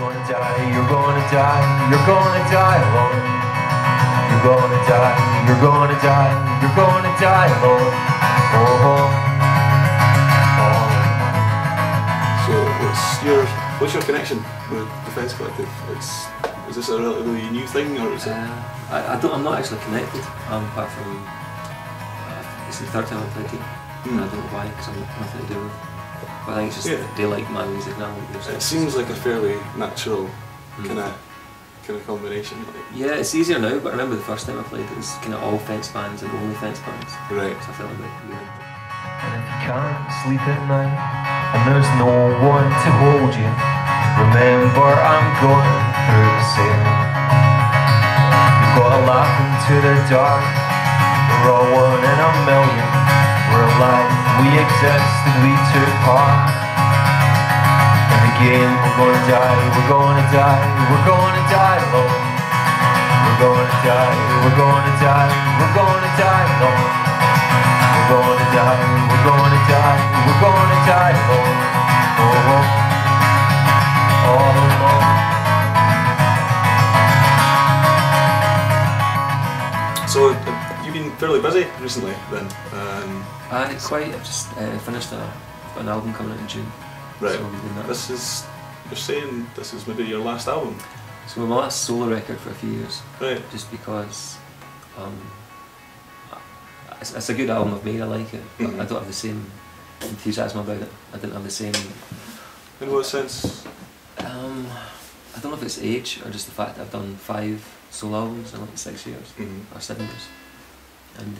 gonna die, you're gonna die, you're gonna die alone. You're gonna die, you're gonna die, you're gonna die alone. So what's your connection with Defence Collective? Is this a relatively new thing, or is it? I'm not actually connected, apart from it's the third time I've played it. And I don't know why, because I've nothing to do with it. But I think it's just they like my music now. It seems like a fairly natural kind of combination. Yeah, it's easier now, but I remember the first time I played it was kind of all fence bands and only fence bands. Right. So I felt like weird. And if you can't sleep at night, and there's no one to hold you, remember I'm going through the same. You've got to laugh into the dark. We're all one in a million. We're alive, we exist, and we took part in the game. We're gonna die, we're gonna die, we're gonna die alone. We're gonna die, we're gonna die, we're gonna die alone. We're gonna die, we're gonna die, we're gonna die alone. All alone. So you've been fairly busy recently then? Quite. I've just finished an album coming out in June. Right. So you're saying this is maybe your last album? So my last solo record for a few years. Right. Just because it's a good album I've made, I like it, but I don't have the same enthusiasm about it. I didn't have the same... In what sense? I don't know if it's age or just the fact that I've done 5 solo albums in like 6 years or 7 years, and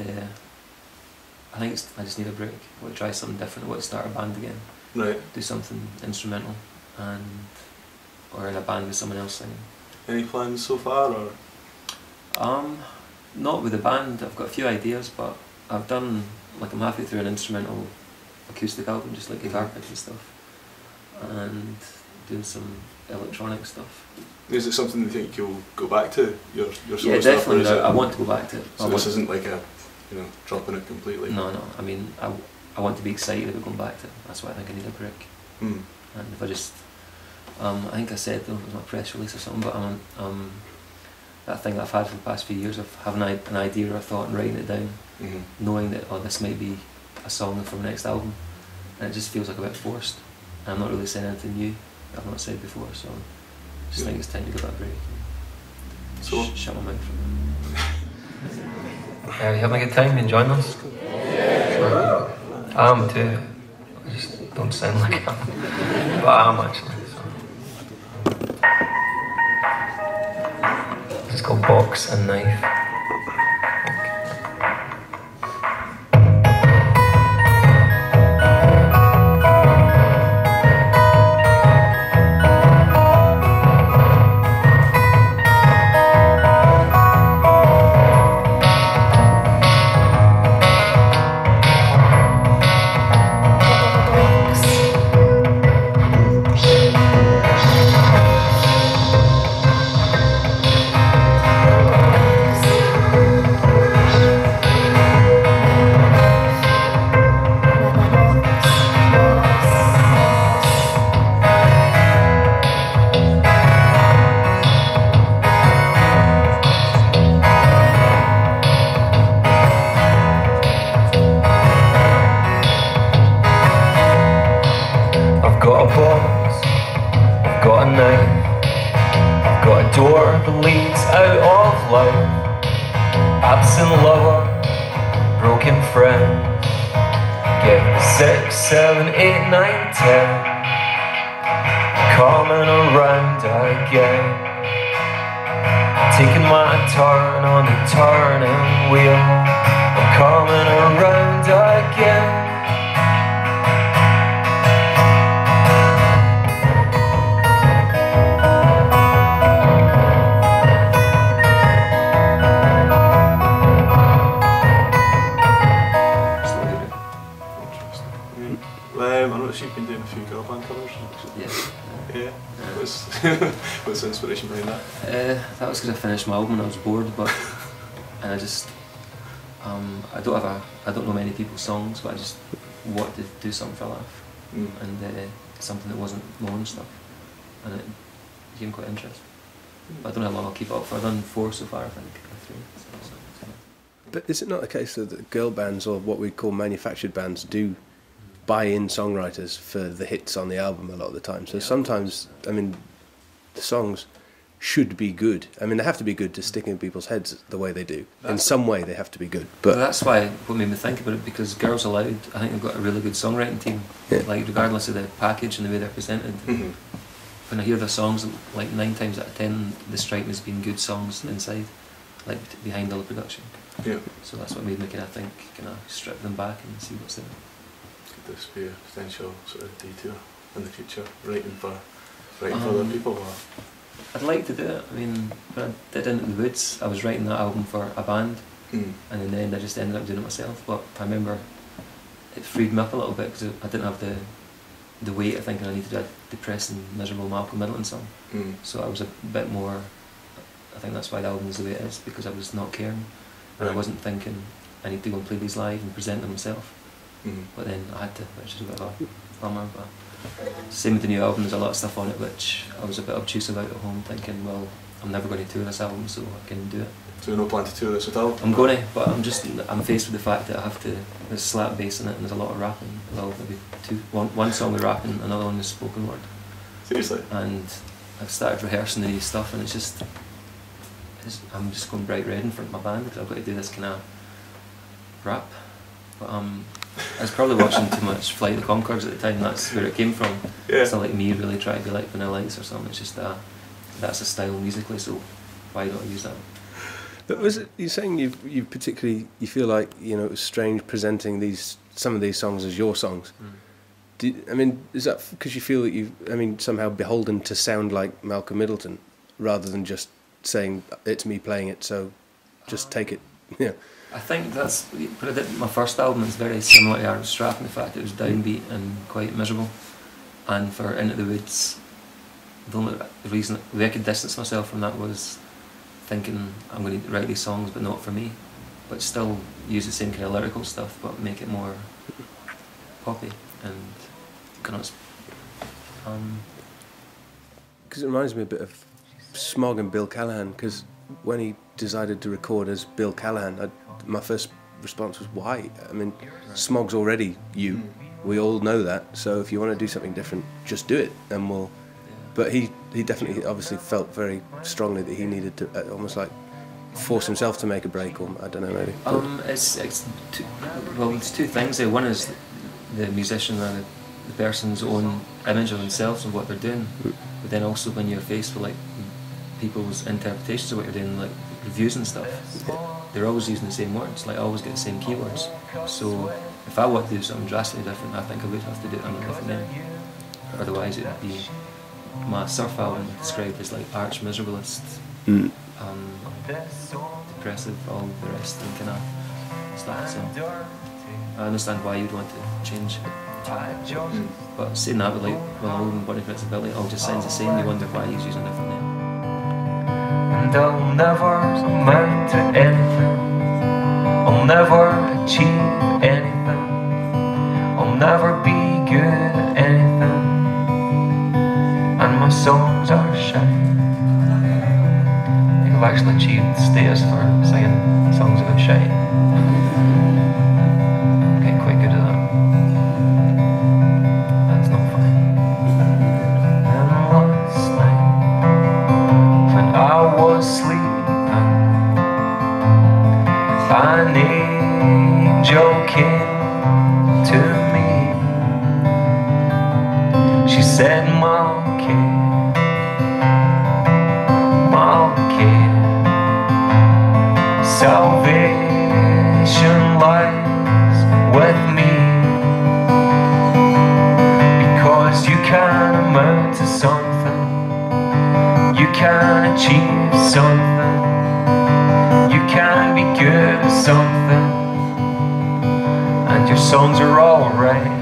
I think I just need a break. I want to try something different. I want to start a band again. Right. Do something instrumental, or in a band with someone else singing. Any plans so far, or? Not with the band. I've got a few ideas, but I've done I'm halfway through an instrumental acoustic album, just like guitar picks and stuff, and doing some electronic stuff. Is it something you think you'll go back to, your solo stuff? Yeah, definitely. I want to go back to it. So this isn't like a, dropping it completely? No. I mean, I want to be excited about going back to it. That's why I think I need a break. And if I just, I think I said though, it was my press release or something, but that thing that I've had for the past few years of having an idea or a thought and writing it down, knowing that, this might be a song for my next album, and it just feels like a bit forced. And I'm not really saying anything new I've not said before, so I just think it's time to give that a break. So shut my mouth from it. Are you having a good time? You enjoying this? Yeah. I am too. I just don't sound like I am, but I am actually. So. It's called Box and Knife. Door that leads out of life. Absent lover, broken friend. Give me 6, 7, 8, 9, 10. Coming around again. Taking my turn on the turning wheel. I'm coming around again. I noticed you've been doing a few girl band covers. Yeah. What's the inspiration behind that? That was because I finished my album and I was bored, and I just I don't know many people's songs, but I just wanted to do something for a laugh, and something that wasn't my own stuff, and became quite interested. But I don't know how long I'll keep it up for. I've done 4 so far, I think, or 3. So. But is it not the case that girl bands, or what we call manufactured bands, do buy in songwriters for the hits on the album a lot of the time? So sometimes, I mean, the songs should be good. I mean, they have to be good to stick in people's heads the way they do. In some way, they have to be good. But that's why what made me think about it, because Girls Aloud, I think they've got a really good songwriting team. Yeah. Like, regardless of the package and the way they're presented. When I hear their songs, like 9 times out of 10, they strike me as being good songs inside, like behind all the production. Yeah. So that's what made me kind of think, strip them back and see what's there. Could this be a potential sort of detour in the future, writing for other people? Or? I'd like to do it. I mean, when I did Into the Woods, I was writing that album for a band, and in the end I just ended up doing it myself. But I remember it freed me up a little bit because I didn't have the weight of thinking I needed a depressing, miserable Malcolm Middleton song. So I was a bit more, I think that's why the album is the way it is, because I was not caring. And I wasn't thinking I need to go and play these live and present them myself. But then I had to, which is a bit of a bummer. But same with the new album, there's a lot of stuff on it which I was a bit obtuse about at home, thinking, well, I'm never going to tour this album, so I can do it. So no plan to tour this at all? I'm going to, but I'm faced with the fact that I have to, there's slap bass in it and there's a lot of rapping. Well, maybe one song with rapping, another one is spoken word. Seriously? And I've started rehearsing the new stuff, and I'm just going bright red in front of my band because I've got to do this kind of rap. But I was probably watching too much Flight of the Conchords at the time. That's where it came from. Yeah. It's not like me really trying to be like Vanilla Ice or something. It's just that's a style musically. So why don't I use that? But was it, you're saying you particularly, you feel like, it was strange presenting some of these songs as your songs? I mean, is that because you feel that somehow beholden to sound like Malcolm Middleton, rather than just saying it's me playing it, so just take it? Yeah. I think that's, but I did my first album, it's very similar to Aaron Strapp in the fact it was downbeat and quite miserable. And for Into the Woods, the only reason I could distance myself from that was thinking I'm going to write these songs but not for me, but still use the same kind of lyrical stuff but make it more poppy and kind of because it reminds me a bit of Smog and Bill Callahan, because when he decided to record as Bill Callahan, my first response was, why? I mean, Smog's already you, we all know that, so if you want to do something different, just do it and we'll... But he definitely obviously felt very strongly that he needed to almost like force himself to make a break, or I don't know, maybe. It's two things there. One is the musician or the person's own image of themselves and what they're doing, but then also when you're faced with like people's interpretations of what you're doing, like reviews and stuff, they're always using the same words, like I always get the same keywords. So if I want to do something drastically different, I think I would have to do it under a different name. Otherwise it would be my surf album described as like arch miserabilist, depressive, all the rest and kind of stuff. So I understand why you'd want to change it. But saying that with like Will and Bonnie Prince Ability, it all just sounds the same. You wonder why he's using a different name. And I'll never amount to anything, I'll never achieve anything, I'll never be good at anything, and my songs are shite. I think I've actually achieved status for singing songs about shite. I'm getting quite good at that. That's not funny. And last night, when I was sleeping, an angel came to me. She said, Malcolm, salvation lies with me, because you can amount to something, you can achieve something, you can be good at something, and your songs are alright.